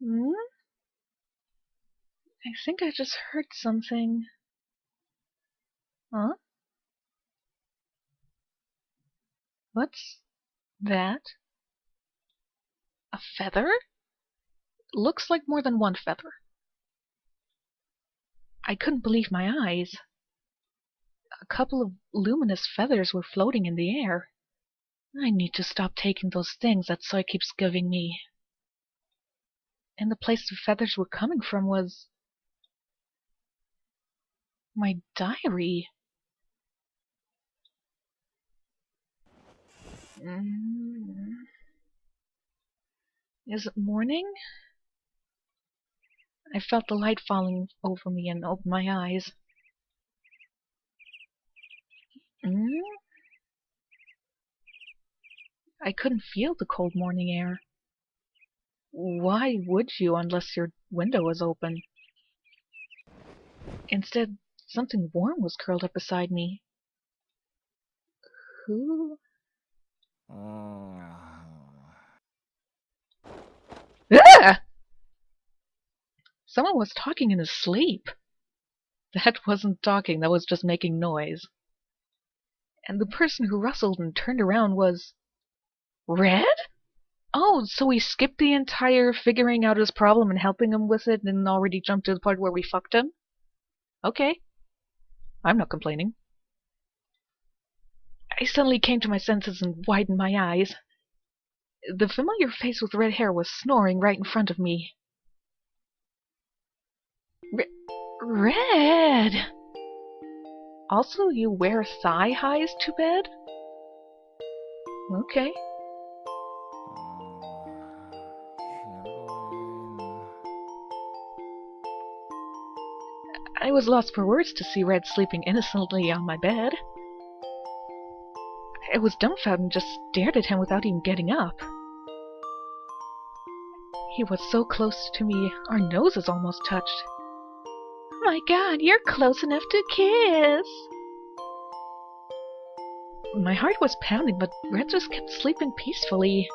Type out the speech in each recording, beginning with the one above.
Hmm? I think I just heard something. Huh? What's that? A feather? Looks like more than one feather. I couldn't believe my eyes. A couple of luminous feathers were floating in the air. I need to stop taking those things that Soy keeps giving me. And the place the feathers were coming from was my diary. Is it morning? I felt the light falling over me and opened my eyes. I couldn't feel the cold morning air. Why would you unless your window was open? Instead, something warm was curled up beside me. Who? Ah! Someone was talking in his sleep. That wasn't talking, that was just making noise. And the person who rustled and turned around was... Red? Oh, so we skipped the entire figuring out his problem and helping him with it and already jumped to the part where we fucked him? Okay. I'm not complaining. I suddenly came to my senses and widened my eyes. The familiar face with red hair was snoring right in front of me. Red! Also, you wear thigh highs to bed? Okay. I was lost for words to see Red sleeping innocently on my bed. I was dumbfounded and just stared at him without even getting up. He was so close to me, our noses almost touched. Oh my god, you're close enough to kiss! My heart was pounding, but Red just kept sleeping peacefully.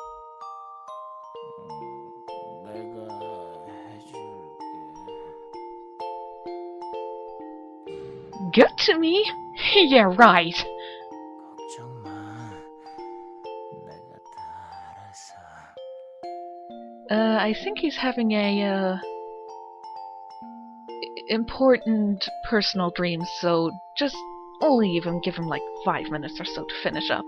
Good to me? Yeah, right. I think he's having a, important personal dream, so just leave him, give him like 5 minutes or so to finish up.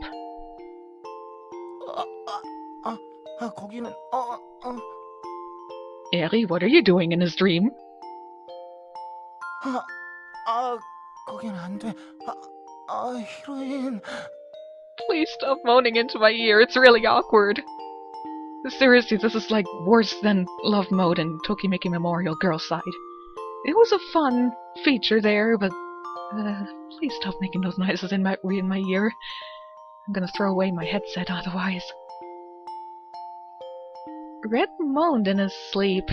Eri, what are you doing in his dream? 거긴 안 돼. 히로인. Please stop moaning into my ear, it's really awkward. Seriously, this is like worse than Love Mode and Tokimeki Memorial Girl Side. It was a fun feature there, but please stop making those noises in my ear. I'm gonna throw away my headset otherwise. Red moaned in his sleep.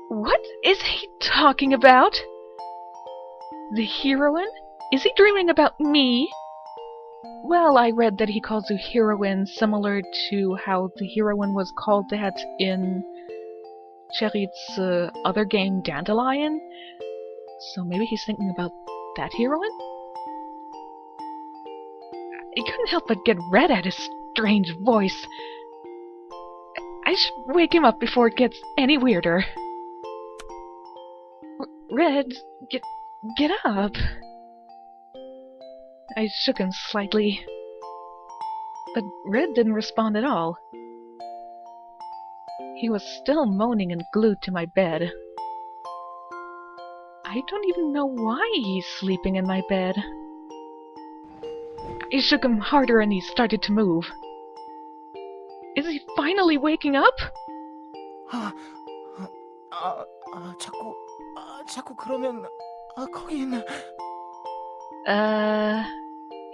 What is he talking about? The heroine? Is he dreaming about me? Well, I read that he calls you heroine similar to how the heroine was called that in Cherit's other game, Dandelion. So maybe he's thinking about that heroine? I couldn't help but get red at his strange voice. I should wake him up before it gets any weirder. Red, get up. I shook him slightly. But Red didn't respond at all. He was still moaning and glued to my bed. I don't even know why he's sleeping in my bed. I shook him harder and he started to move. Is he finally waking up? 자꾸 그러면 거긴.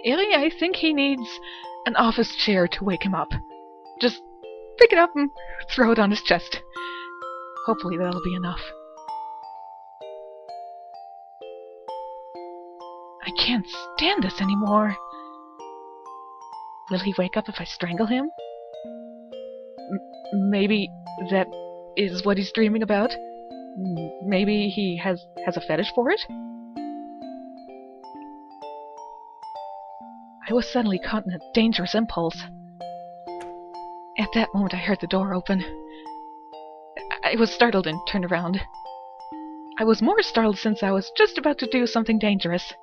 Eri, I think he needs an office chair to wake him up. Just pick it up and throw it on his chest. Hopefully that'll be enough. I can't stand this anymore. Will he wake up if I strangle him? Maybe that is what he's dreaming about? Maybe he has a fetish for it? I was suddenly caught in a dangerous impulse. At that moment I heard the door open. I was startled and turned around. I was more startled since I was just about to do something dangerous.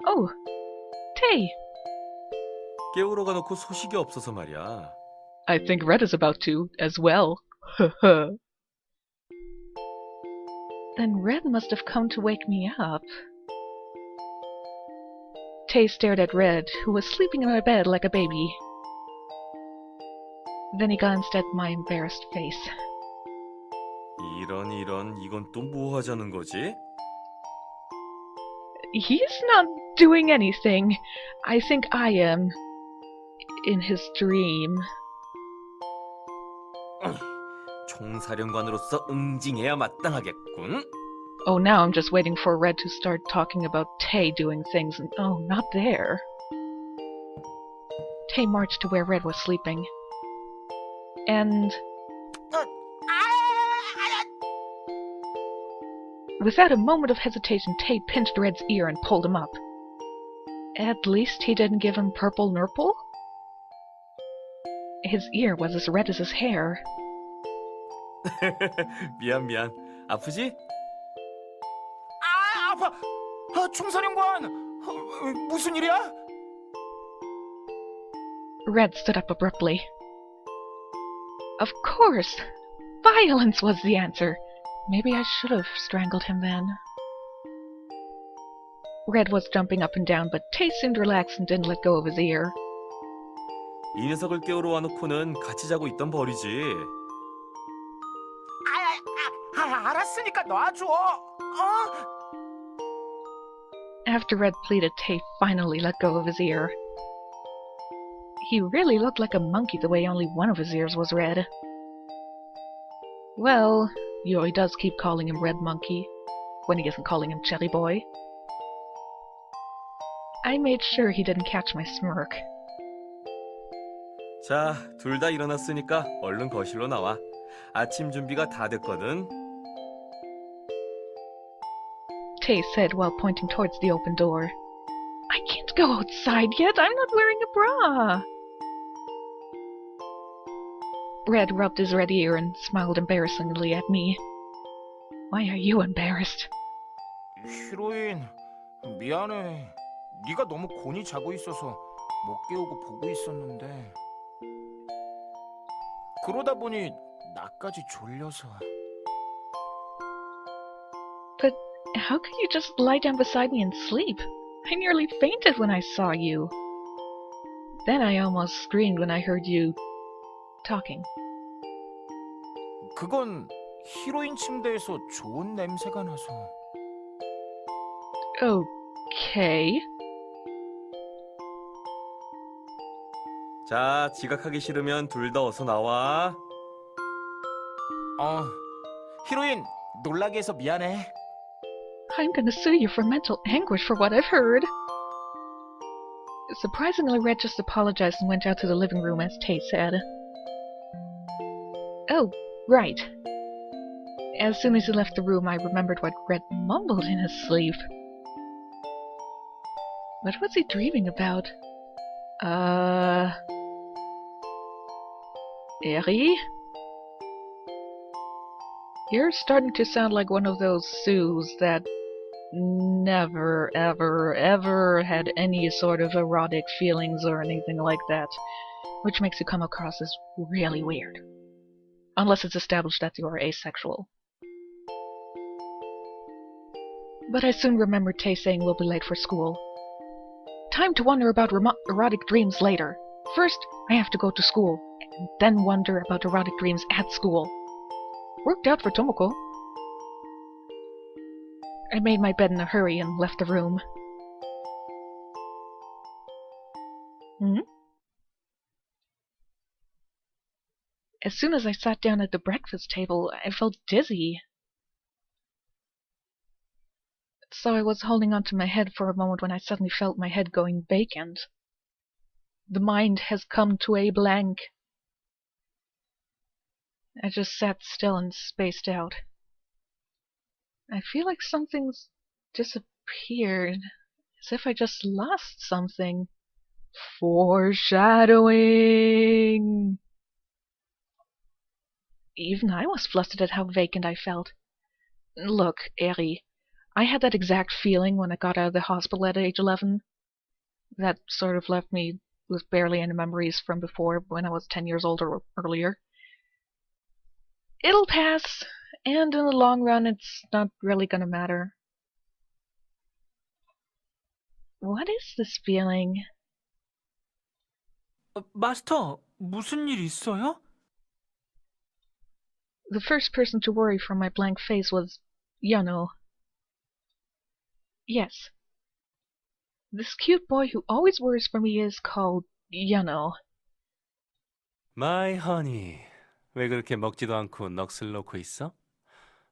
Oh, Tay! 깨우러 가놓고 소식이 없어서 말이야. I think Red is about to, as well. Then Red must have come to wake me up. Tay stared at Red, who was sleeping in my bed like a baby. Then he glanced at my embarrassed face. 이런 이건 또 뭐 하자는 거지? He's not doing anything. I think I am. In his dream. 총사령관으로서 응징해야 마땅하겠군. Oh, now I'm just waiting for Red to start talking about Tay doing things, and oh, not there. Tay marched to where Red was sleeping. And without a moment of hesitation, Tay pinched Red's ear and pulled him up. At least he didn't give him purple nurple? His ear was as red as his hair. 미안. 아프지? 아파! 총사령관! 무슨 일이야? Red stood up abruptly. Of course! Violence was the answer. Maybe I should have strangled him then. Red was jumping up and down, but Tay seemed relaxed and didn't let go of his ear. 이 녀석을 깨우러 와놓고는 같이 자고 있던 벌이지. 알았으니까 놔줘! After Red pleaded, Tay finally let go of his ear. He really looked like a monkey the way only one of his ears was red. Well, Yuri does keep calling him Red Monkey, when he isn't calling him Cherry Boy. I made sure he didn't catch my smirk. 자, 둘 다 일어났으니까 얼른 거실로 나와. 아침 준비가 다 됐거든. Tay said while pointing towards the open door. I can't go outside yet. I'm not wearing a bra. Red rubbed his red ear and smiled embarrassingly at me. Why are you embarrassed? 히로인, 미안해. 네가 너무 곤히 자고 있어서 못 깨우고 보고 있었는데. 그러다 보니 나까지 졸려서. But how could you just lie down beside me and sleep? I nearly fainted when I saw you. Then I almost screamed when I heard you talking. 그건 히로인 침대에서 좋은 냄새가 나서. Okay. 자, 지각하기 싫으면 둘 다 어서 나와. 히로인, 놀라게 해서 미안해. I'm gonna sue you for mental anguish for what I've heard. Surprisingly, Red just apologized and went out to the living room as Tay said. Oh, right. As soon as he left the room, I remembered what Red mumbled in his sleep. What was he dreaming about? Eri? You're starting to sound like one of those Sues that never, ever had any sort of erotic feelings or anything like that, which makes you come across as really weird. Unless it's established that you are asexual. But I soon remembered Tay saying we'll be late for school. Time to wonder about erotic dreams later. First, I have to go to school, and then wonder about erotic dreams at school. Worked out for Tomoko. I made my bed in a hurry and left the room. As soon as I sat down at the breakfast table, I felt dizzy. So I was holding onto my head for a moment when I suddenly felt my head going vacant. The mind has come to a blank. I just sat still and spaced out. I feel like something's disappeared, as if I just lost something. Foreshadowing! Even I was flustered at how vacant I felt. Look, Eri, I had that exact feeling when I got out of the hospital at age 11. That sort of left me with barely any memories from before, when I was 10 years old or earlier. It'll pass, and in the long run it's not really gonna matter. What is this feeling? 마스터, 무슨 일 있어요? The first person to worry from my blank face was Yano. Yes. This cute boy who always worries for me is called Yano. My honey, 왜 그렇게 먹지도 않고 넋을 놓고 있어?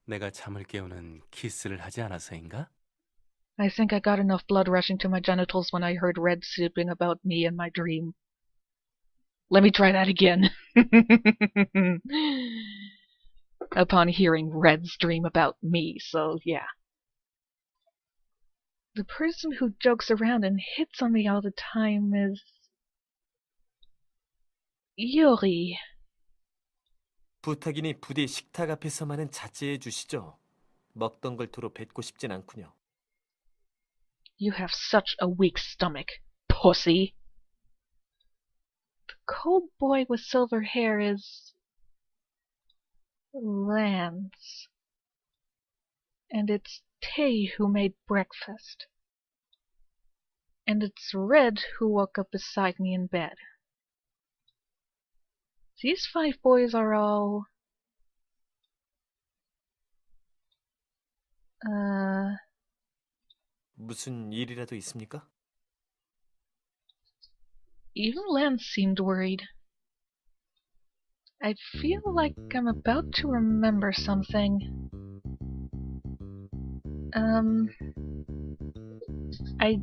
내가 잠을 깨우는 키스를 하지 않아서인가? I think I got enough blood rushing to my genitals when I heard Red snooping about me in my dream. Let me try that again. Upon hearing Red's dream about me, so yeah. The person who jokes around and hits on me all the time is Yuri. 부탁이니 부디 식탁 앞에서만은 자제해 주시죠. 먹던 걸 도로 뱉고 싶진 않군요. You have such a weak stomach, pussy. The cold boy with silver hair is Lance. And it's Tay who made breakfast. And it's Red who woke up beside me in bed. These 5 boys are all... 무슨 일이라도 있습니까? Even Lance seemed worried. I feel like I'm about to remember something. I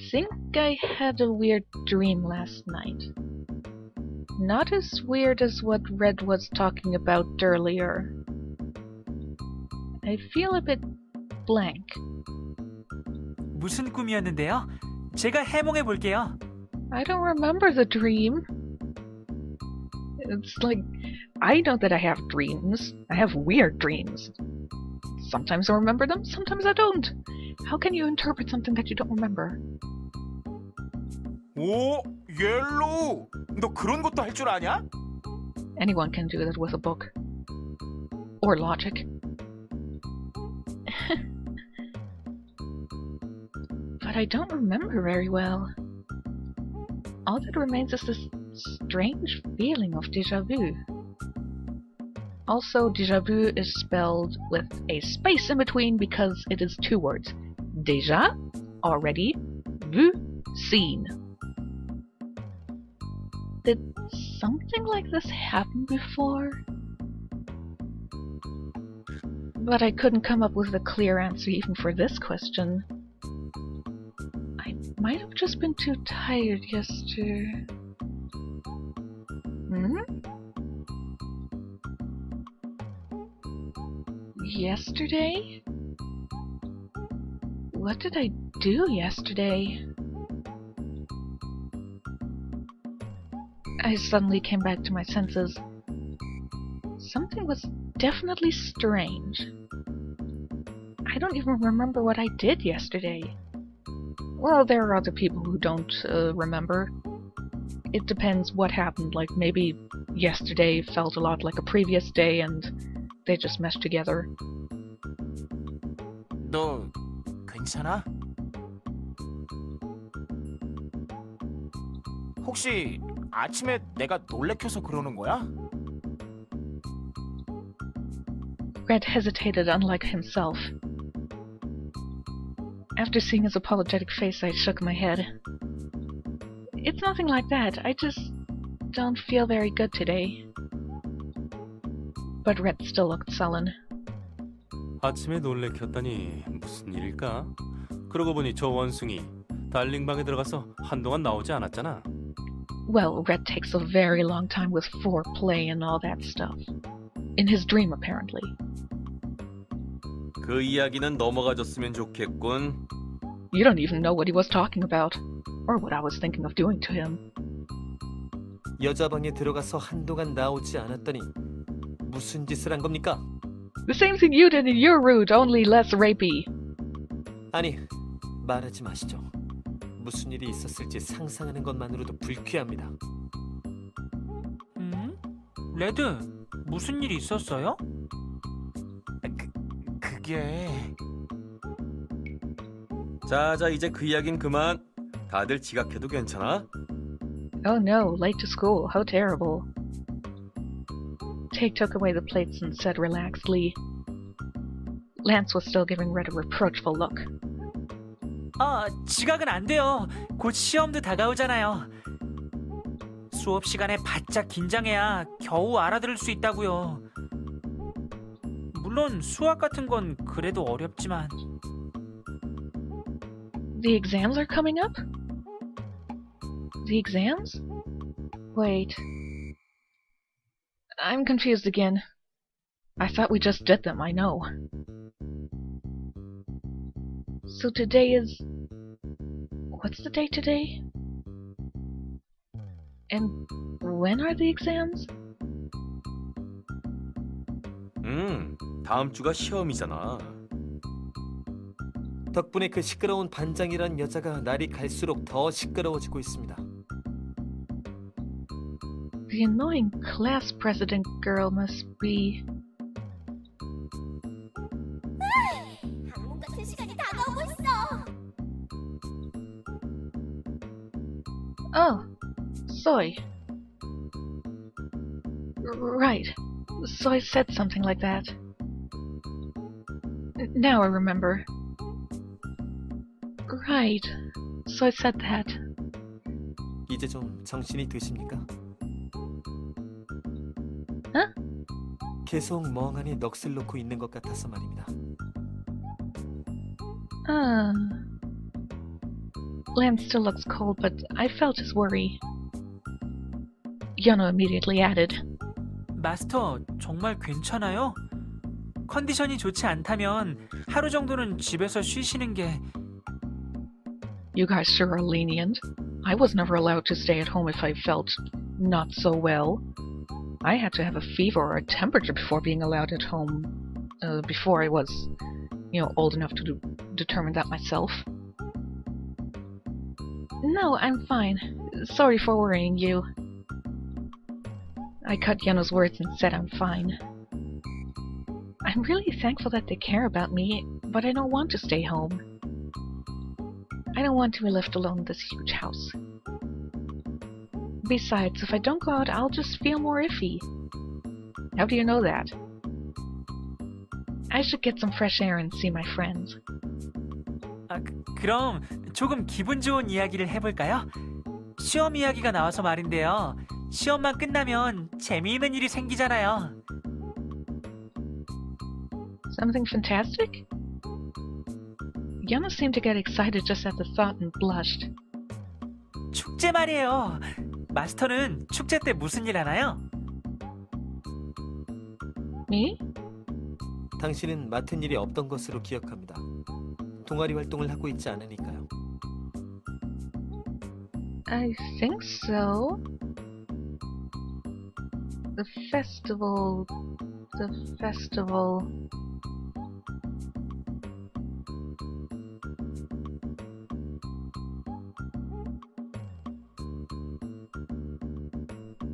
think I had a weird dream last night. Not as weird as what Red was talking about earlier. I feel a bit blank. 무슨 꿈이었는데요? 제가 해몽해 볼게요. I don't remember the dream. It's like, I know that I have dreams. I have weird dreams. Sometimes I remember them, sometimes I don't. How can you interpret something that you don't remember? 오, 옐로우! 너 그런 것도 할 줄 아냐? Anyone can do that with a book. Or logic. But I don't remember very well. All that remains is this strange feeling of déjà vu. Also, déjà vu is spelled with a space in between because it is 2 words. Déjà, already, vu, seen. Did something like this happen before? But I couldn't come up with a clear answer even for this question. I might have just been too tired yesterday. Yesterday? What did I do yesterday? I suddenly came back to my senses. Something was definitely strange. I don't even remember what I did yesterday. Well, there are other people who don't remember. It depends what happened, like maybe yesterday felt a lot like a previous day and they just meshed together. 너 괜찮아? 혹시 아침에 내가 놀래켜서 그러는 거야? Red hesitated, unlike himself. After seeing his apologetic face, I shook my head. It's nothing like that. I just don't feel very good today. But Red still looked sullen. 아침에 놀래켰다니 무슨 일일까? 그러고 보니 저 원숭이 달링방에 들어가서 한동안 나오지 않았잖아. Well, Red takes a very long time with foreplay and all that stuff. In his dream, apparently. 그 이야기는 넘어가줬으면 좋겠군. You don't even know what he was talking about, or what I was thinking of doing to him. 여자 방에 들어가서 한동안 나오지 않았더니 무슨 짓을 한 겁니까? The same thing you did in your route, only less rapey. 아니, 말하지 마시죠. 무슨 일이 있었을지 상상하는 것만으로도 불쾌합니다. 레드, 무슨 일이 있었어요? 그게... 자, 이제 그 이야긴 그만. 다들 지각해도 괜찮아? Oh no, late to school, how terrible. Tate took away the plates and said relaxedly. Lance was still giving Red a reproachful look. 지각은 안 돼요. 곧 시험도 다가오잖아요. 수업 시간에 바짝 긴장해야 겨우 알아들을 수 있다고요. 물론 수학 같은 건 그래도 어렵지만. The exams are coming up? The exams? Wait. I'm confused again. I thought we just did them, I know. So today is... What's the date today? And when are the exams? 다음 주가 시험이잖아. 덕분에 그 시끄러운 반장이란 여자가 날이 갈수록 더 시끄러워지고 있습니다. The annoying class president girl must be... 악몽 같은 시간이 다가오고 있어. Oh, Soy. Right. Soy said something like that. Now I remember. Right. Soy said that. 이제 좀 정신이 드십니까? 어? 계속 멍하니 넋을 놓고 있는 것 같아서 말입니다. Lance still looks cold, but I felt his worry. Yano immediately added. 마스터, 정말 괜찮아요? 컨디션이 좋지 않다면 하루 정도는 집에서 쉬시는 게... You guys sure are lenient. I was never allowed to stay at home if I felt not so well. I had to have a fever or a temperature before being allowed at home. Before I was, old enough to determine that myself. No, I'm fine. Sorry for worrying you. I cut Yano's words and said I'm fine. I'm really thankful that they care about me, but I don't want to stay home. I don't want to be left alone in this huge house. Besides, if I don't go out, I'll just feel more iffy. How do you know that? I should get some fresh air and see my friends. 그럼 조금 기분 좋은 이야기를 해볼까요? 시험 이야기가 나와서 말인데요. 시험만 끝나면 재미있는 일이 생기잖아요. Something fantastic? Yano seemed to get excited just at the thought and blushed. 축제 말이에요. 마스터는 축제 때 무슨 일 하나요? Me? 당신은 맡은 일이 없던 것으로 기억합니다. 동아리 활동을 하고 있지 않으니까요. I think so. The festival...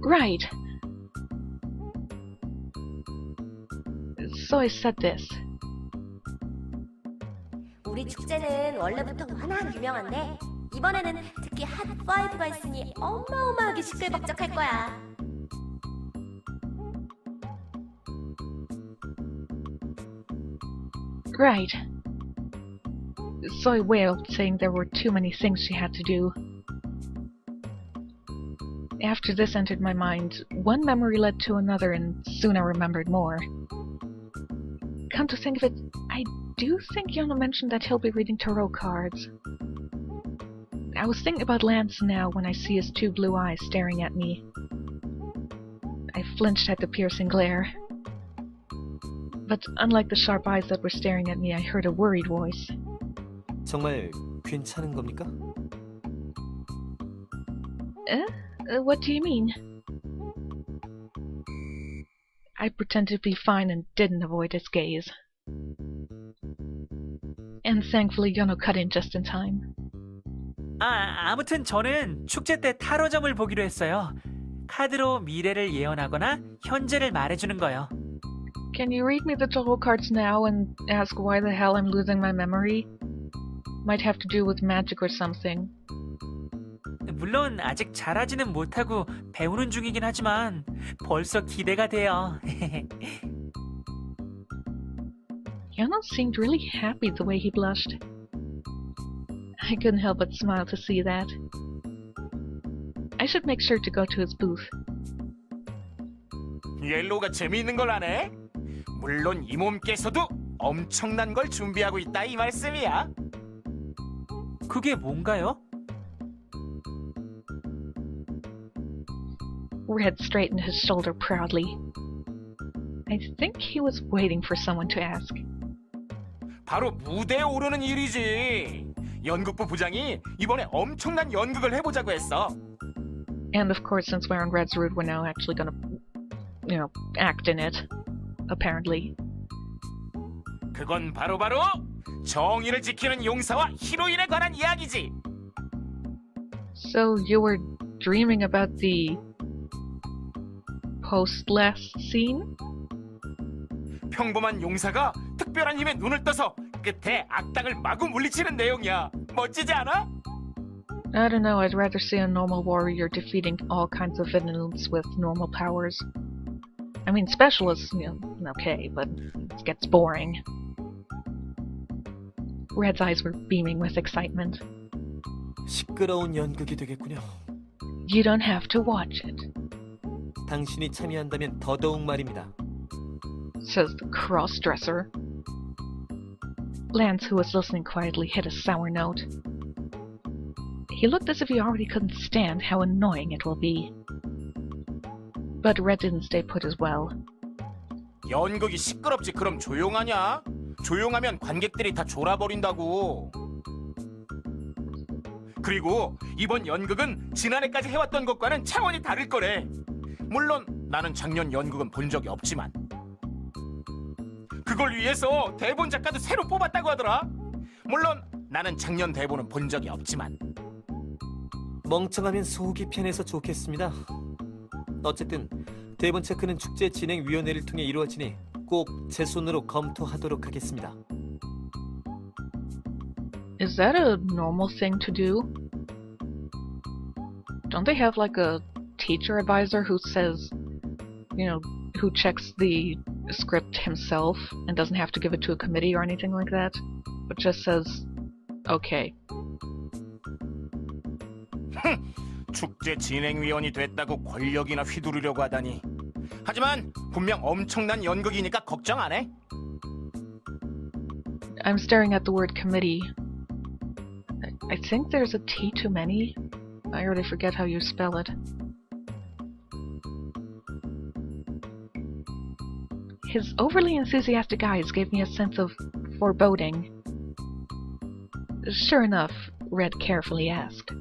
Right. So I said this. 우리 축제는 원래부터 워낙 유명한데 이번에는 특히 핫5가 있으니 어마어마하게 시끌벅적할 거야. Right. Soy wailed, saying there were too many things she had to do. After this entered my mind, one memory led to another, and soon I remembered more. Come to think of it, I do think Yano mentioned that he'll be reading tarot cards. I was thinking about Lance now when I see his two blue eyes staring at me. I flinched at the piercing glare. But unlike the sharp eyes that were staring at me, I heard a worried voice. 정말 괜찮은 겁니까? What do you mean? I pretended to be fine and didn't avoid his gaze. And thankfully, Yono cut in just in time. 아무튼 저는 축제 때 타로점을 보기로 했어요. 카드로 미래를 예언하거나 현재를 말해주는 거요. Can you read me the tarot cards now and ask why the hell I'm losing my memory? Might have to do with magic or something. 물론 아직 잘하지는 못하고 배우는 중이긴 하지만 벌써 기대가 돼요. Yono seemed really happy the way he blushed. I couldn't help but smile to see that. I should make sure to go to his booth. 옐로우가 재미있는 걸 아네? 물론 이 몸께서도 엄청난 걸 준비하고 있다 이 말씀이야. 그게 뭔가요? Red straightened his shoulder proudly. I think he was waiting for someone to ask. 바로 mu대에 오르는 일이지. 연극부 부장이 이번에 엄청난 연극을 해보자고 했어. And of course, since we're on Red's route, we're now actually gonna, act in it. Apparently. 그건 바로 정의를 지키는 용사와 히로인에 관한 이야기지. So you were dreaming about the post-last scene? 평범한 용사가 특별한 힘에 눈을 떠서 끝에 악당을 마구 물리치는 내용이야. 멋지지 않아? I don't know, I'd rather see a normal warrior defeating all kinds of villains with normal powers. I mean, specialists, okay, but it gets boring. Red's eyes were beaming with excitement. 시끄러운 연극이 되겠군요. You don't have to watch it, 당신이 참여한다면 더더욱 말입니다. says the cross-dresser. Lance, who was listening quietly, hit a sour note. He looked as if he already couldn't stand how annoying it will be. But Red didn't stay put as well. 연극이 시끄럽지 그럼 조용하냐? 조용하면 관객들이 다 졸아버린다고. 그리고 이번 연극은 지난해까지 해왔던 것과는 차원이 다를 거래. 물론 나는 작년 연극은 본 적이 없지만 그걸 위해서 대본 작가도 새로 뽑았다고 하더라. 물론 나는 작년 대본은 본 적이 없지만 멍청하면 속이 편해서 좋겠습니다. 어쨌든 대본 체크는 축제 진행위원회를 통해 이루어지니 꼭 제 손으로 검토하도록 하겠습니다. Is that a normal thing to do? Don't they have like a teacher advisor who says, who checks the script himself and doesn't have to give it to a committee or anything like that, but just says, okay. 축제 진행위원이 됐다고 권력이나 휘두르려고 하다니. 하지만 분명 엄청난 연극이니까 걱정 안 해. I'm staring at the word committee. I think there's a T too many. I already forget how you spell it. His overly enthusiastic eyes gave me a sense of foreboding. Sure enough, Red carefully asked.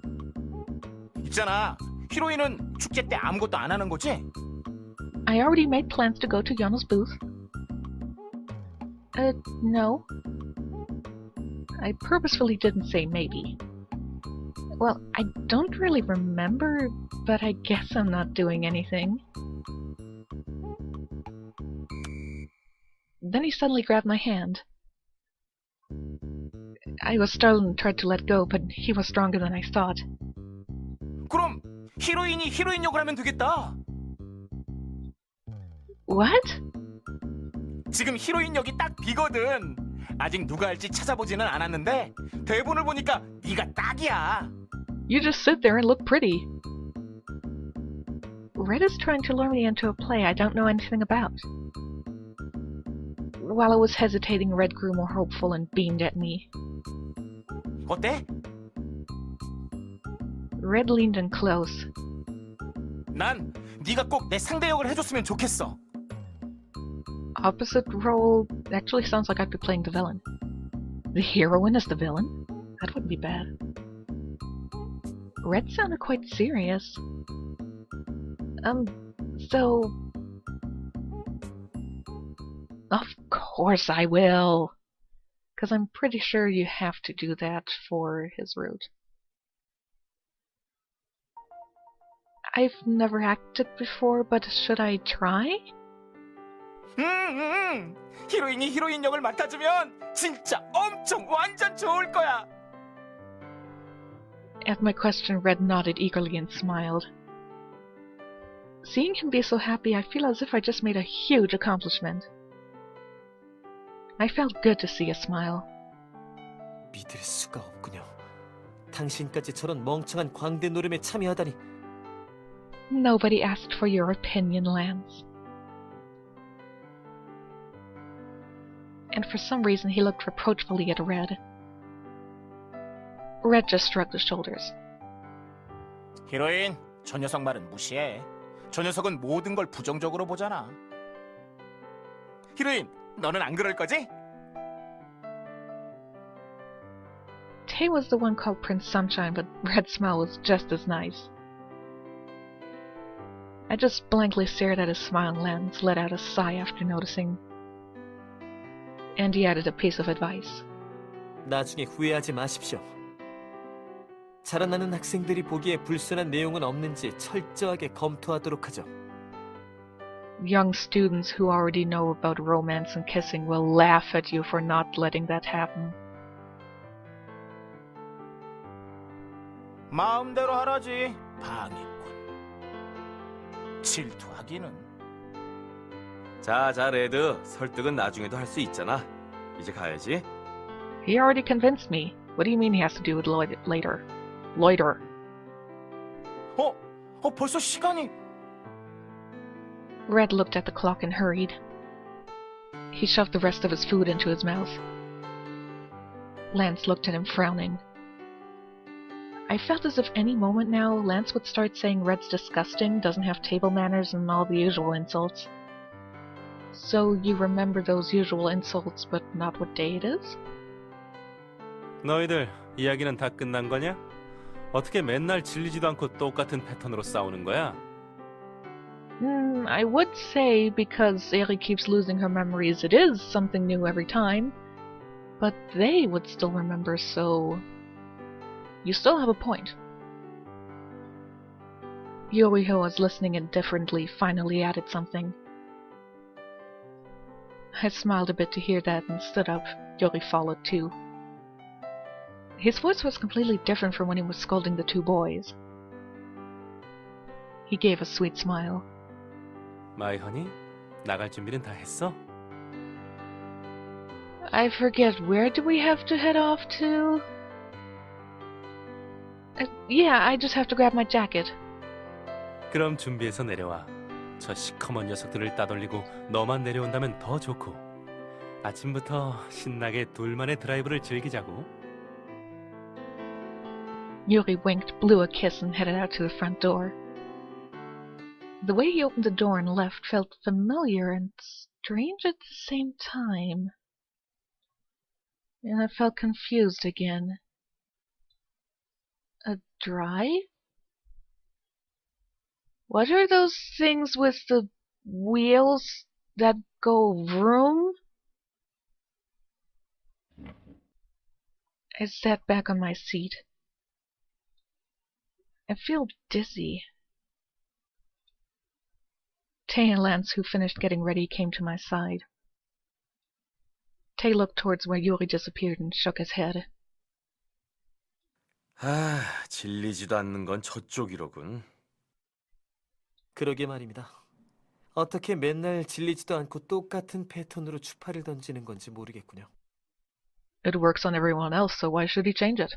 있잖아, 히로인은 축제 때 아무것도 안 하는 거지? I already made plans to go to Yono's booth. No. I purposefully didn't say maybe. Well, I don't really remember, but I guess I'm not doing anything. Then he suddenly grabbed my hand. I was startled and tried to let go, but he was stronger than I thought. 그럼 히로인이 히로인 역을 하면 되겠다. What? 지금 히로인 역이 딱 비거든. 아직 누가 할지 찾아보지는 않았는데 대본을 보니까 네가 딱이야. You just sit there and look pretty. Red is trying to lure me into a play I don't know anything about. While I was hesitating, Red grew more hopeful and beamed at me. 어때? Red leaned in close. 난 네가 꼭 내 상대 역을 해줬으면 좋겠어. opposite role actually sounds like I'd be playing the villain. The heroine as the villain? That wouldn't be bad. Red sounded quite serious. So... Of course I will! Because I'm pretty sure you have to do that for his route. I've never acted before, but should I try? 히로인이 히로인 역을 맡아주면 진짜 엄청 완전 좋을 거야. At my question, Red nodded eagerly and smiled. Seeing him be so happy, I feel as if I just made a huge accomplishment. I felt good to see a smile. 믿을 수가 없군요. 당신까지 저런 멍청한 광대 노름에 참여하다니. Nobody asked for your opinion, Lance. And for some reason he looked reproachfully at Red. Red just shrugged his shoulders. 히로인, 저 녀석 말은 무시해. 저 녀석은 모든 걸 부정적으로 보잖아. 히로인, 너는 안 그럴 거지? Tay was the one called Prince Sunshine, but Red's smile was just as nice. I just blankly stared at his smile and Lance let out a sigh after noticing. And he added a piece of advice. 나중에 후회하지 마십시오. 자라나는 학생들이 보기에 불순한 내용은 없는지 철저하게 검토하도록 하죠. Young students who already know about romance and kissing will laugh at you for not letting that happen. 마음대로 하라지. 방해꾼. 질투하기는. 자, 레드. 설득은 나중에도 할 수 있잖아. 이제 가야지. He already convinced me. What do you mean he has to do it later? Loiter. 벌써 시간이... Red looked at the clock and hurried. He shoved the rest of his food into his mouth. Lance looked at him, frowning. I felt as if any moment now Lance would start saying Red's disgusting, doesn't have table manners, and all the usual insults. So you remember those usual insults, but not what day it is? 너희들 이야기는 다 끝난 거냐? 어떻게 맨날 질리지도 않고 똑같은 패턴으로 싸우는 거야? I would say because Eri keeps losing her memories, it is something new every time. But they would still remember, so... You still have a point. Yuri, who was listening indifferently, finally added something. I smiled a bit to hear that and stood up. Yuri followed too. His voice was completely different from when he was scolding the two boys. He gave a sweet smile. My honey, 나갈 준비는 다 했어? I forget, where do we have to head off to? Yeah, I just have to grab my jacket. 그럼 준비해서 내려와. 저 시커먼 녀석들을 따돌리고 너만 내려온다면 더 좋고. 아침부터 신나게 둘만의 드라이브를 즐기자고. Yuri winked, blew a kiss, and headed out to the front door. The way he opened the door and left felt familiar and strange at the same time. And I felt confused again. A drive? What are those things with the wheels that go vroom? I sat back on my seat. I feel dizzy. Tay and Lance, who finished getting ready, came to my side. Tay looked towards where Yuri disappeared and shook his head. 질리지도 않는 건 저쪽이로군. 그러게 말입니다. 어떻게 맨날 질리지도 않고 똑같은 패턴으로 추파를 던지는 건지 모르겠군요. It works on everyone else, so why should he change it?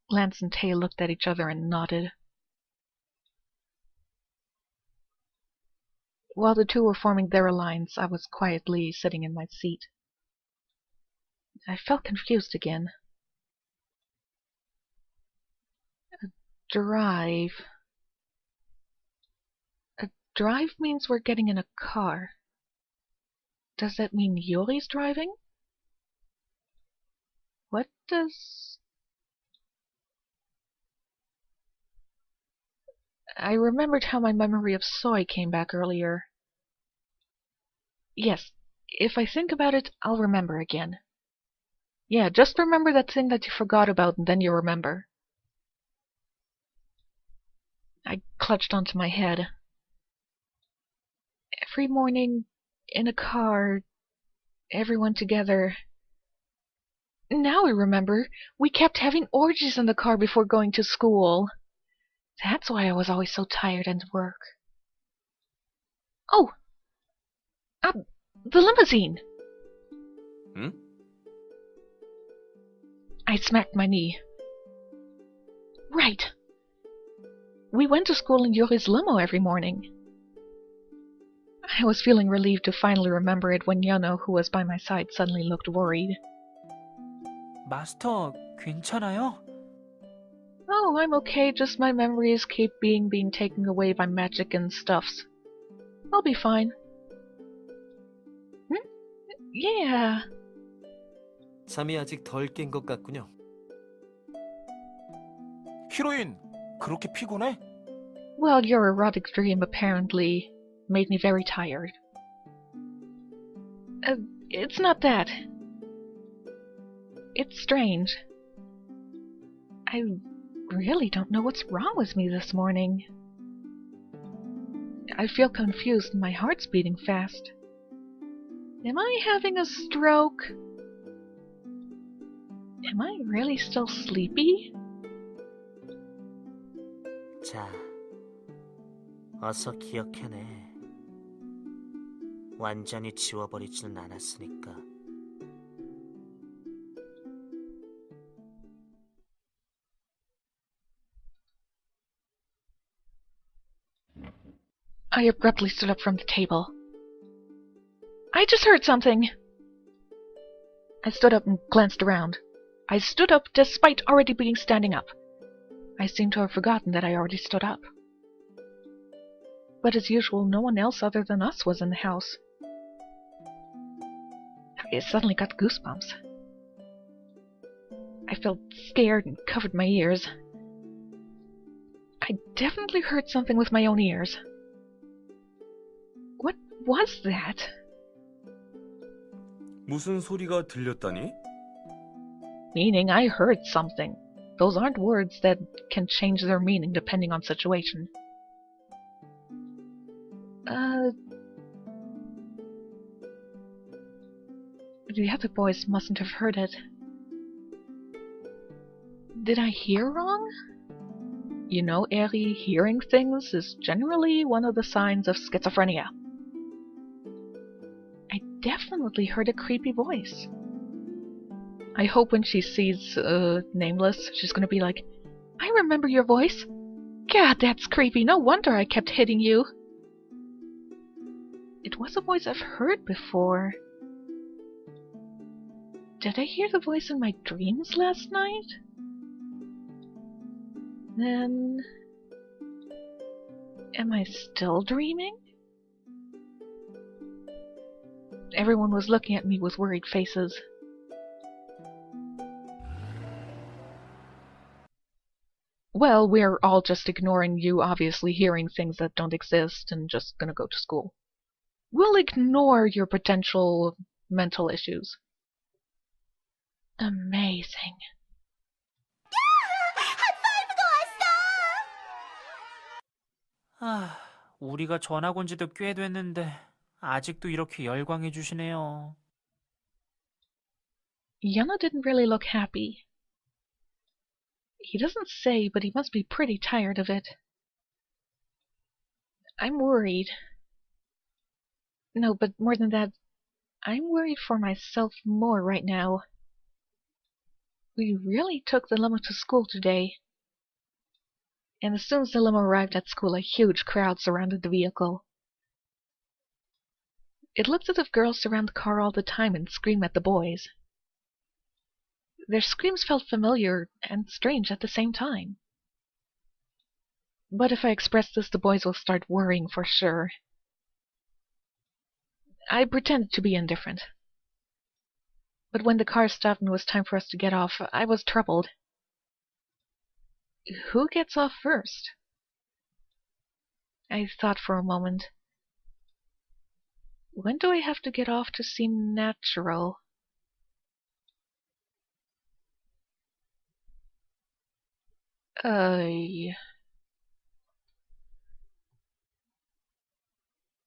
Lance and Tay looked at each other and nodded. While the two were forming their alliance, I was quietly sitting in my seat. I felt confused again. A drive. A drive means we're getting in a car. Does that mean Yuri's driving? What does... I remembered how my memory of soy came back earlier. Yes, if I think about it, I'll remember again. Yeah, just remember that thing that you forgot about and then you remember. I clutched onto my head. Every morning, in a car, everyone together. Now I remember, we kept having orgies in the car before going to school. That's why I was always so tired at work. Oh! The limousine! Hmm? I smacked my knee. Right. We went to school in Yuri's limo every morning. I was feeling relieved to finally remember it when Yono, who was by my side, suddenly looked worried. 마스터, 괜찮아요? Oh, I'm okay, just my memories keep being taken away by magic and stuffs. I'll be fine. Yeah. 잠이 아직 덜 깬 것 같군요. 히로인, 그렇게 피곤해? Well, your erotic dream apparently made me very tired. It's not that. It's strange. I really don't know what's wrong with me this morning. I feel confused and my heart's beating fast. Am I having a stroke? Am I really still sleepy? 자, 어서 기억해내. 완전히 지워버리지는 않았으니까. I abruptly stood up from the table. I just heard something! I stood up and glanced around. I stood up despite already being standing up. I seemed to have forgotten that I already stood up. But as usual, no one else other than us was in the house. I suddenly got goosebumps. I felt scared and covered my ears. I definitely heard something with my own ears. What was that? 무슨 소리가 들렸다니? Meaning I heard something. Those aren't words that can change their meaning depending on situation. The other boys mustn't have heard it. Did I hear wrong? You know, Eri, hearing things is generally one of the signs of schizophrenia. I definitely heard a creepy voice. I hope when she sees, Nameless, she's gonna be like, I remember your voice. God, that's creepy. No wonder I kept hitting you. It was a voice I've heard before. Did I hear the voice in my dreams last night? Then... am I still dreaming? Everyone was looking at me with worried faces. Well, we're all just ignoring you obviously hearing things that don't exist and just gonna go to school. We'll ignore your potential mental issues. Amazing. 아, 우리가 전학 온 지도 꽤 됐는데 아직도 이렇게 열광해 주시네요. Yana didn't really look happy. He doesn't say, but he must be pretty tired of it. I'm worried. No, but more than that, I'm worried for myself more right now. We really took the limo to school today. And as soon as the limo arrived at school, a huge crowd surrounded the vehicle. It looked as if girls surround the car all the time and scream at the boys. Their screams felt familiar and strange at the same time. But if I express this, the boys will start worrying for sure. I pretended to be indifferent. But when the car stopped and it was time for us to get off, I was troubled. Who gets off first? I thought for a moment. When do I have to get off to seem natural?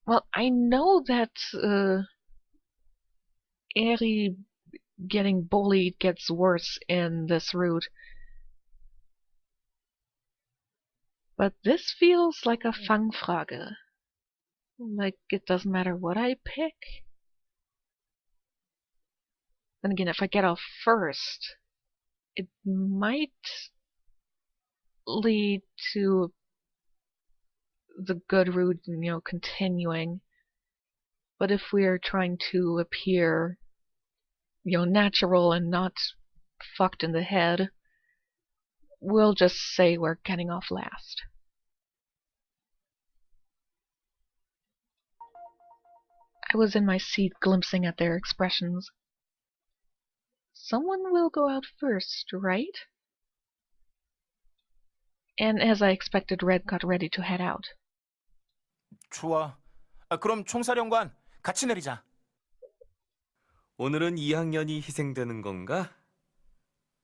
Well, I know that Eri getting bullied gets worse in this route. But this feels like a Fangfrage. Like it doesn't matter what I pick. Then again, if I get off first, it might lead to the good route, continuing. But if we're trying to appear, natural and not fucked in the head, we'll just say we're getting off last. I was in my seat, glimpsing at their expressions. Someone will go out first, right? And as I expected, Red got ready to head out. 좋아. 그럼 총사령관 같이 내리자. 오늘은 2학년이 희생되는 건가?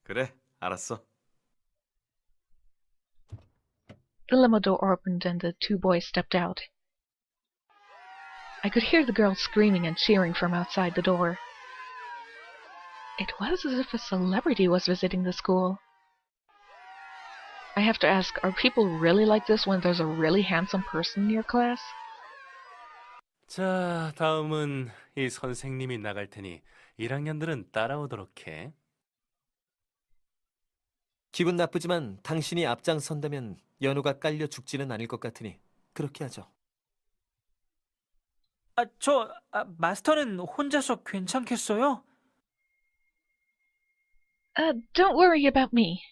그래, 알았어. The limo door opened and the two boys stepped out. I could hear the girls screaming and cheering from outside the door. It was as if a celebrity was visiting the school. I have to ask, are people really like this when there's a really handsome person in your class? 자, 다음은 이 선생님이 나갈 테니 1학년들은 따라오도록 해. 기분 나쁘지만 당신이 앞장선다면 연우가 깔려 죽지는 않을 것 같으니 그렇게 하죠. 마스터는 혼자서 괜찮겠어요? Don't worry about me.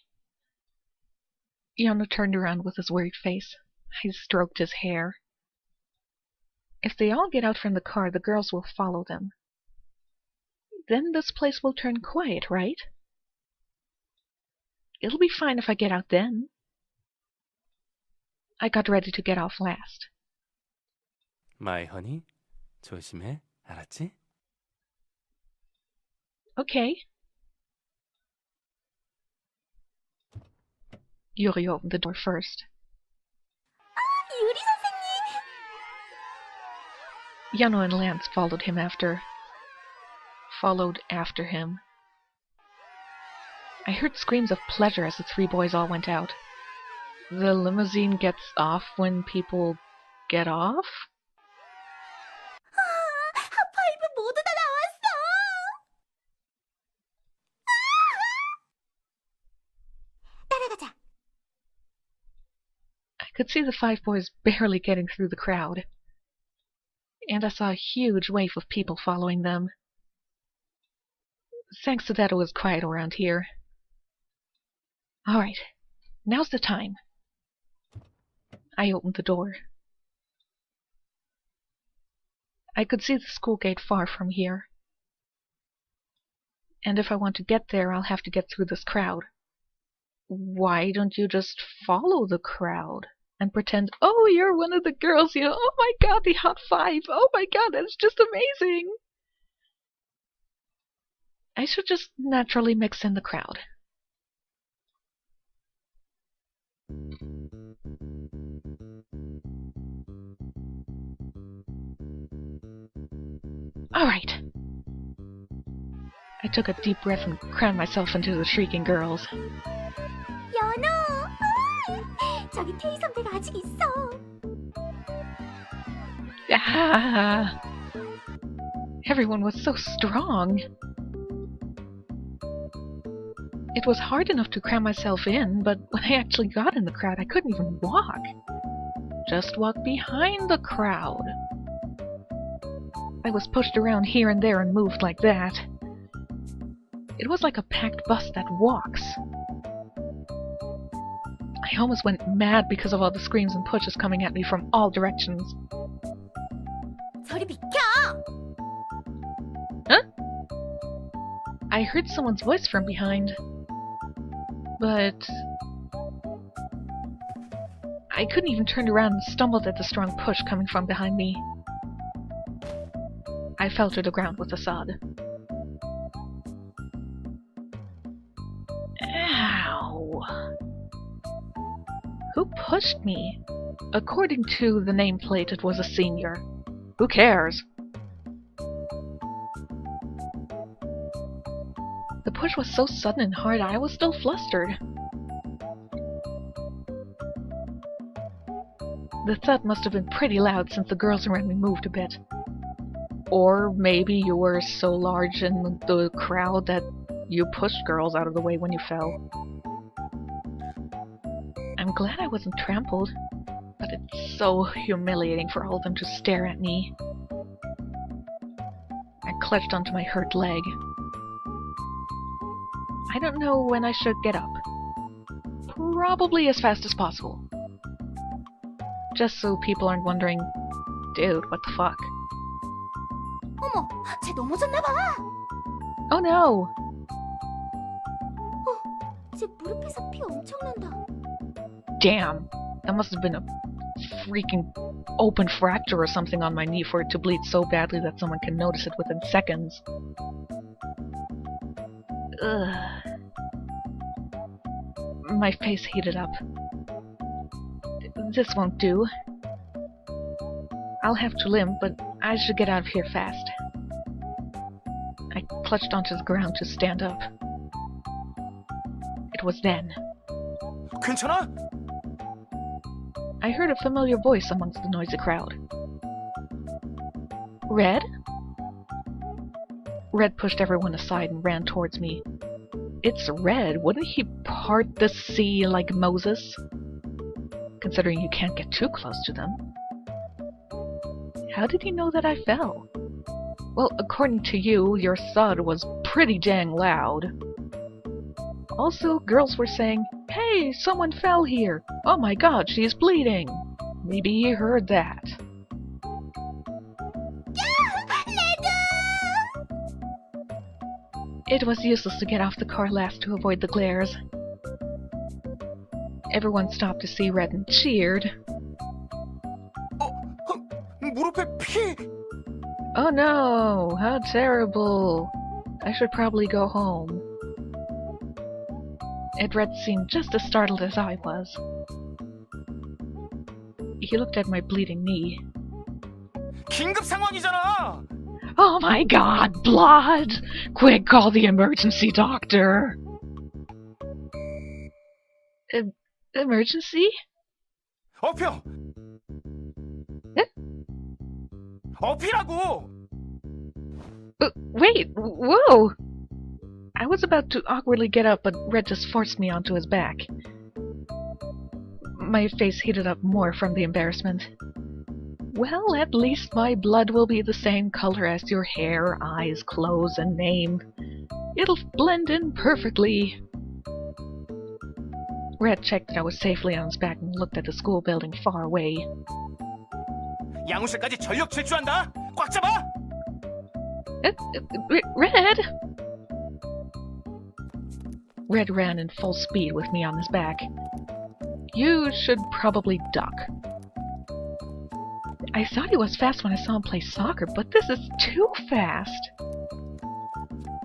Yano turned around with his worried face. I stroked his hair. If they all get out from the car, the girls will follow them. Then this place will turn quiet, right? It'll be fine if I get out then. I got ready to get off last. My honey, 조심해, 알았지? Okay. Yuri opened the door first. 유리 선생님! Yano and Lance followed after him. I heard screams of pleasure as the three boys all went out. The limousine gets off when people get off? 핫파이브 모두 다 나왔어! 따라가자! I could see the five boys barely getting through the crowd. And I saw a huge wave of people following them. Thanks to that, it was quiet around here. Alright, now's the time. I opened the door. I could see the school gate far from here. And if I want to get there, I'll have to get through this crowd. Why don't you just follow the crowd and pretend, oh, you're one of the girls, oh my god, the hot five, oh my god, that's just amazing. I should just naturally mix in the crowd. Alright. I took a deep breath and crammed myself into the shrieking girls. 연우! 저기 테이 선배가 아직 있어! Ah! Everyone was so strong. It was hard enough to cram myself in, but when I actually got in the crowd, I couldn't even walk. Just walk behind the crowd. I was pushed around here and there and moved like that. It was like a packed bus that walks. I I almost went mad because of all the screams and pushes coming at me from all directions. 저리 비켜! Huh? I heard someone's voice from behind. But I couldn't even turn around and stumbled at the strong push coming from behind me. I fell to the ground with a thud. Ow! Who pushed me? According to the nameplate, it was a senior. Who cares? The push was so sudden and hard, I was still flustered. The thud must have been pretty loud since the girls around me moved a bit. Or maybe you were so large in the crowd that you pushed girls out of the way when you fell. I'm glad I wasn't trampled, but it's so humiliating for all of them to stare at me. I clutched onto my hurt leg. I don't know when I should get up. Probably as fast as possible. Just so people aren't wondering, dude, what the fuck? 어머, 쟤 넘어졌나봐! Oh no! 쟤 무릎에서 피 엄청 난다. Damn! That must have been a freaking open fracture or something on my knee for it to bleed so badly that someone can notice it within seconds. Ugh. My face heated up. This won't do. I'll have to limp, but I should get out of here fast. I clutched onto the ground to stand up. It was then. 괜찮아? I heard a familiar voice amongst the noisy crowd. Red? Red pushed everyone aside and ran towards me. It's Red. Wouldn't he part the sea like Moses? Considering you can't get too close to them. How did he know that I fell? Well, according to you, your thud was pretty dang loud. Also, girls were saying, "Hey, someone fell here! Oh my god, she's bleeding!" Maybe he heard that. It was useless to get off the car last to avoid the glares. Everyone stopped to see Red and cheered. 무릎에 피! Oh no! How terrible! I should probably go home. Red seemed just as startled as I was. He looked at my bleeding knee. 긴급 상황이잖아! Oh my god, blood! Quick, call the emergency doctor! Emergency? 업혀! Eh? 업히라고! Wait, whoa! I was about to awkwardly get up, but Red just forced me onto his back. My face heated up more from the embarrassment. Well, at least my blood will be the same color as your hair, eyes, clothes, and name. It'll blend in perfectly. Red checked that I was safely on his back and looked at the school building far away. 양호실까지 전력 질주한다! 꽉 잡아! Red! Red ran in full speed with me on his back. You should probably duck. I thought he was fast when I saw him play soccer, but this is too fast.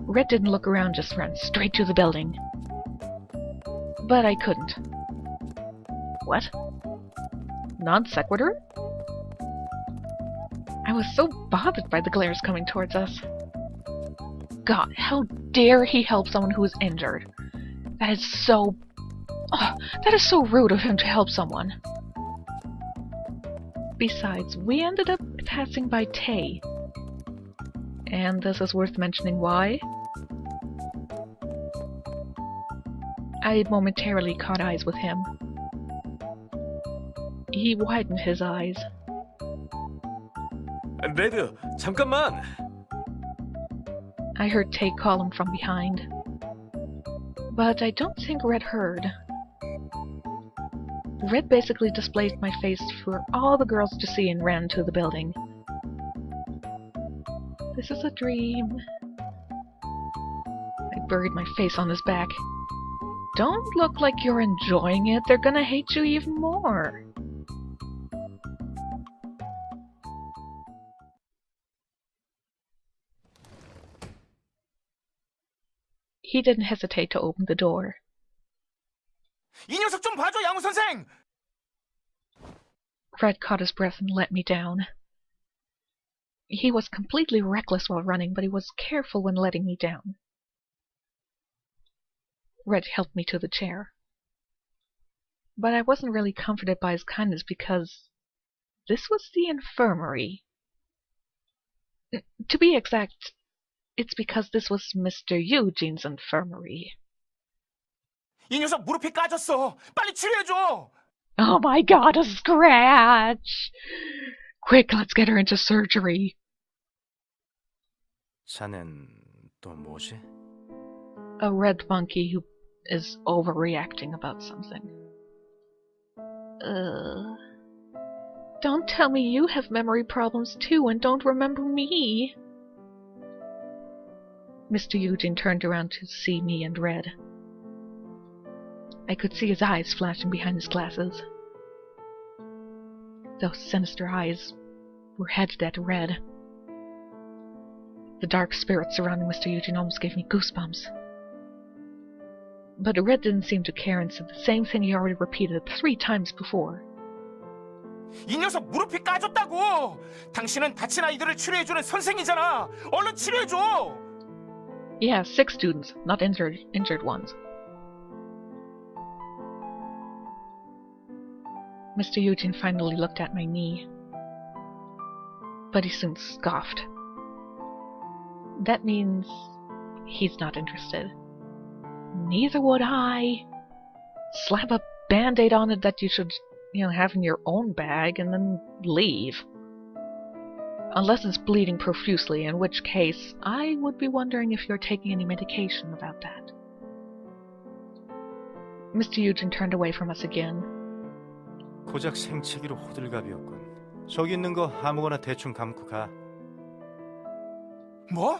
Red didn't look around, just ran straight to the building. But I couldn't. What? Non sequitur? I was so bothered by the glares coming towards us. God, how dare he help someone who is injured? That is so... Oh, that is so rude of him to help someone. Besides, we ended up passing by Tay. And this is worth mentioning why. I momentarily caught eyes with him. He widened his eyes. 레드, 잠깐만! I heard Tay call him from behind. But I don't think Red heard. Red basically displayed my face for all the girls to see and ran to the building. This is a dream. I buried my face on his back. Don't look like you're enjoying it. They're gonna hate you even more. He didn't hesitate to open the door. 이 녀석 좀 봐줘, 양호 선생! Red caught his breath and let me down. He was completely reckless while running, but he was careful when letting me down. Red helped me to the chair. But I wasn't really comforted by his kindness because this was the infirmary. To be exact, it's because this was Mr. Eugene's infirmary. 이 녀석 무릎이 까졌어! 빨리 치료해줘! Oh my god, a scratch! Quick, let's get her into surgery. 자넨 또 뭐지? A red monkey who is overreacting about something. Don't tell me you have memory problems too and don't remember me. Mr. Eugene turned around to see me and Red. I could see his eyes flashing behind his glasses. Those sinister eyes were headed at Red. The dark spirit surrounding Mr. Eugene almost gave me goosebumps. But Red didn't seem to care and said the same thing he already repeated 3 times before. 이 녀석 무릎이 까졌다고! 당신은 다친 아이들을 치료해주는 선생이잖아! 얼른 치료해줘! Yeah, 6 students, not injured ones. Mr. Eugene finally looked at my knee. But he soon scoffed. That means he's not interested. Neither would I. Slap a band-aid on it that you should, have in your own bag and then leave. Unless it's bleeding profusely, in which case I would be wondering if you're taking any medication about that. Mr. Eugene turned away from us again. 고작 생채기로 호들갑이었군. 저기 있는 거 아무거나 대충 감고 가. 뭐?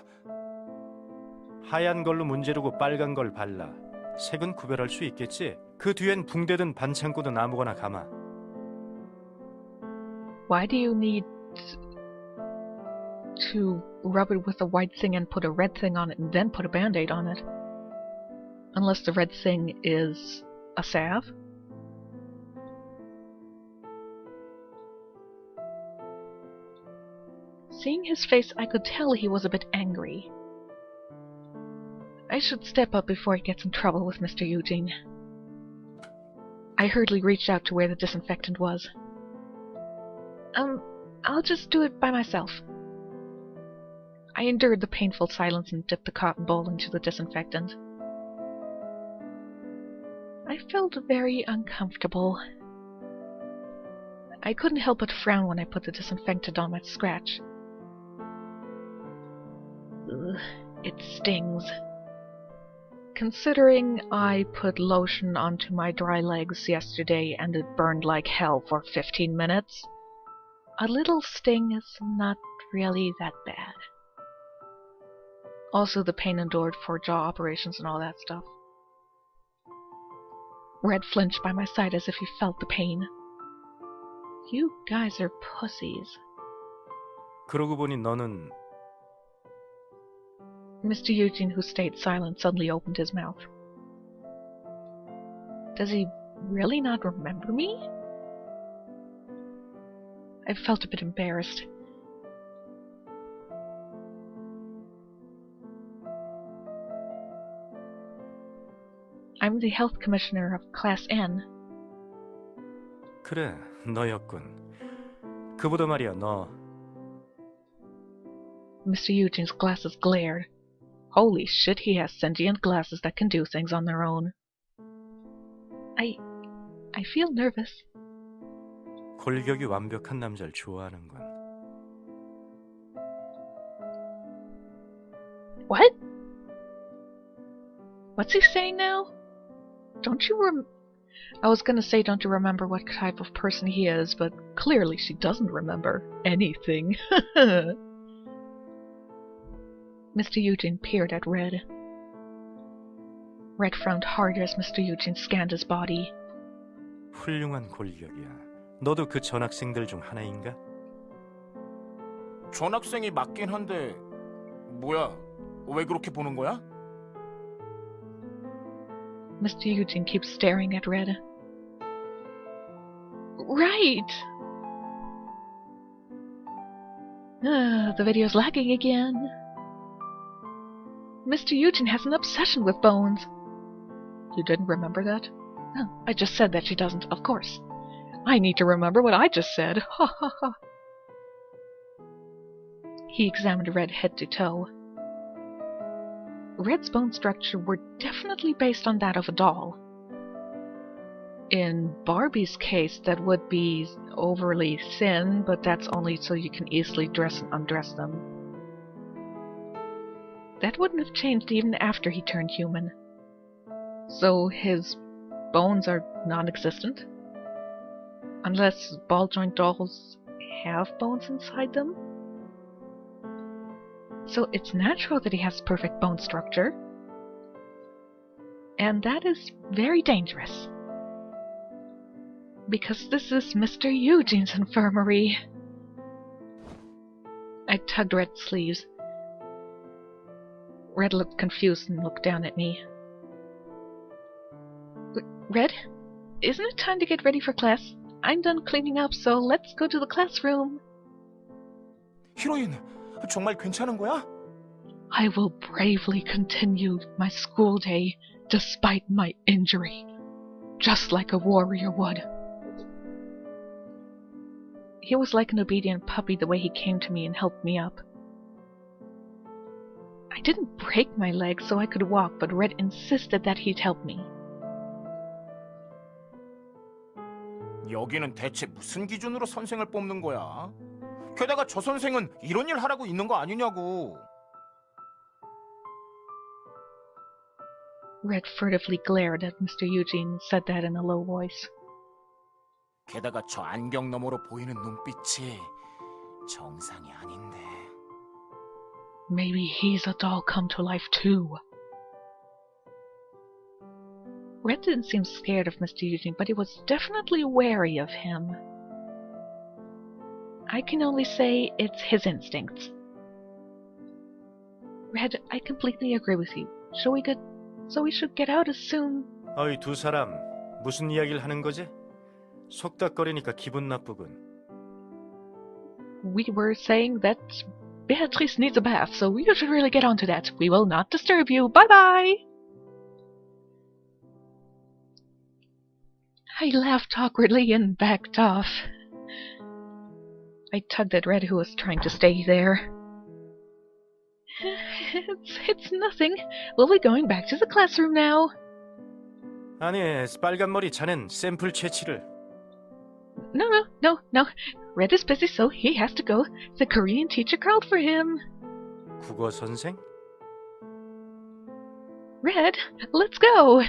하얀 걸로 문지르고 빨간 걸 발라. 색은 구별할 수 있겠지? 그 뒤엔 붕대든 반창고든 아무거나 감아. Why do you need to rub it with a white thing and put a red thing on it and then put a band-aid on it? Unless the red thing is a salve? Seeing his face, I could tell he was a bit angry. I should step up before he gets in trouble with Mr. Eugene. I hurriedly reached out to where the disinfectant was. I'll just do it by myself. I endured the painful silence and dipped the cotton ball into the disinfectant. I felt very uncomfortable. I couldn't help but frown when I put the disinfectant on my scratch. Ugh, it stings. Considering I put lotion onto my dry legs yesterday and it burned like hell for 15 minutes, a little sting is not really that bad. Also the pain endured for jaw operations and all that stuff. Red flinched by my side as if he felt the pain. You guys are pussies. 그러고 보니 너는 Mr. Eugene, who stayed silent, suddenly opened his mouth. Does he really not remember me? I felt a bit embarrassed. I'm the health commissioner of Class N. 그래, 너였군. 그보다 말이야, 너. Mr. Eugene's glasses glared. Holy shit, he has sentient glasses that can do things on their own. I feel nervous. 골격이 완벽한 남자를 좋아하는군. What? What's he saying now? Don't you I was gonna say, don't you remember what type of person he is, but clearly she doesn't remember anything. Mr. Eugene peered at Red. Red frowned harder as Mr. Eugene scanned his body. 훌륭한 골격이야. 너도 그 전학생들 중 하나인가? 전학생이 맞긴 한데 뭐야? 왜 그렇게 보는 거야? Mr. Eugene keeps staring at Red. Right! The video's lagging again. Mr. Eugene has an obsession with bones. You didn't remember that? Oh, I just said that she doesn't, of course. I need to remember what I just said. Ha ha ha. He examined Red head to toe. Red's bone structure were definitely based on that of a doll. In Barbie's case, that would be overly thin, but that's only so you can easily dress and undress them. That wouldn't have changed even after he turned human. So his bones are non-existent? Unless ball-joint dolls have bones inside them? So it's natural that he has perfect bone structure. And that is very dangerous. Because this is Mr. Eugene's infirmary. I tugged Red's sleeves. Red looked confused and looked down at me. Red, isn't it time to get ready for class? I'm done cleaning up, so let's go to the classroom. 히로인, 정말 괜찮은 거야? I will bravely continue my school day despite my injury, just like a warrior would. He was like an obedient puppy the way he came to me and helped me up. I didn't break my leg so I could walk, but Red insisted that he'd help me. 여기는 대체 무슨 기준으로 선생을 뽑는 거야? 게다가 저 선생은 이런 일 하라고 있는 거 아니냐고. Red furtively glared at Mr. Eugene and said that in a low voice. 게다가 저 안경 너머로 보이는 눈빛이 정상이 아닌데. Maybe he's a doll come to life too. Red didn't seem scared of Mr. Eugene, but he was definitely wary of him. I can only say it's his instincts. Red, I completely agree with you. So we should get out as soon. 어이 두 사람 무슨 이야기를 하는 거지? 속닥거리니까 기분 나쁘군. We were saying that Beatrice needs a bath, so we should really get on to that. We will not disturb you. Bye-bye! I laughed awkwardly and backed off. I tugged at Red, who was trying to stay there. It's nothing. We'll be going back to the classroom now. 아니, 빨간 머리 자넨 샘플 채취를. No. Red is busy, so he has to go. The Korean teacher called for him. 국어 선생? Red, let's go!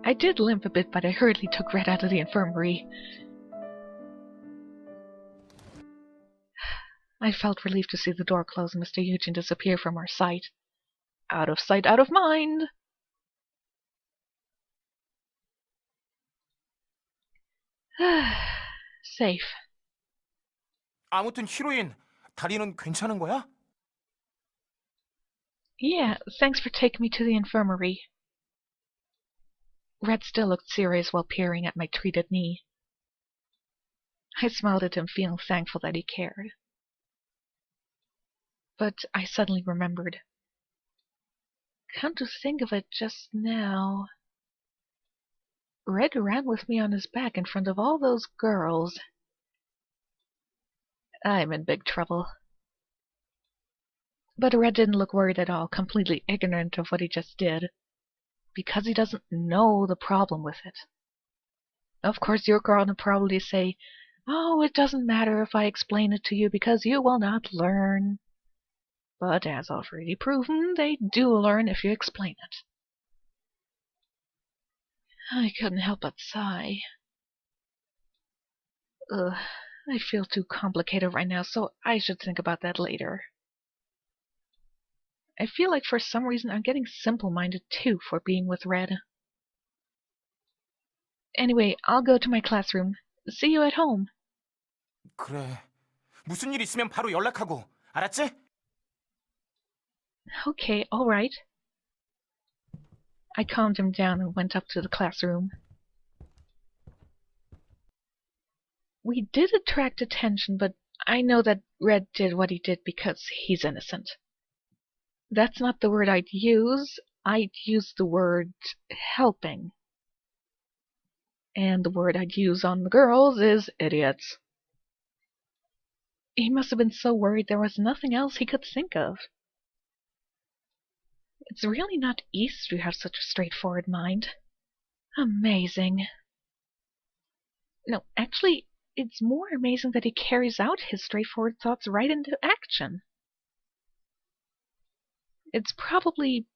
I did limp a bit, but I hurriedly took Red out of the infirmary. I felt relieved to see the door close and Mr. Eugene disappear from our sight. Out of sight, out of mind! Safe. 아무튼 히로인, 다리는 괜찮은 거야? Yeah, thanks for taking me to the infirmary. Red still looked serious while peering at my treated knee. I smiled at him, feeling thankful that he cared. But I suddenly remembered. Come to think of it just now, Red ran with me on his back in front of all those girls. I'm in big trouble. But Red didn't look worried at all, completely ignorant of what he just did, because he doesn't know the problem with it. Of course, you're going to probably say, "Oh, it doesn't matter if I explain it to you because you will not learn." But as already proven, they do learn if you explain it. I couldn't help but sigh. Ugh, I feel too complicated right now, so I should think about that later. I feel like for some reason I'm getting simple-minded too for being with Red. Anyway, I'll go to my classroom. See you at home. 그래. 무슨 일 있으면 바로 연락하고. 알았지? Okay, alright. I calmed him down and went up to the classroom. We did attract attention, but I know that Red did what he did because he's innocent. That's not the word I'd use. I'd use the word helping. And the word I'd use on the girls is idiots. He must have been so worried there was nothing else he could think of. It's really not easy to have such a straightforward mind. Amazing. No, actually, it's more amazing that he carries out his straightforward thoughts right into action. It's probably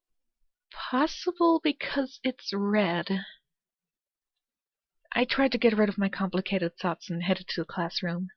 possible because it's Red. I tried to get rid of my complicated thoughts and headed to the classroom.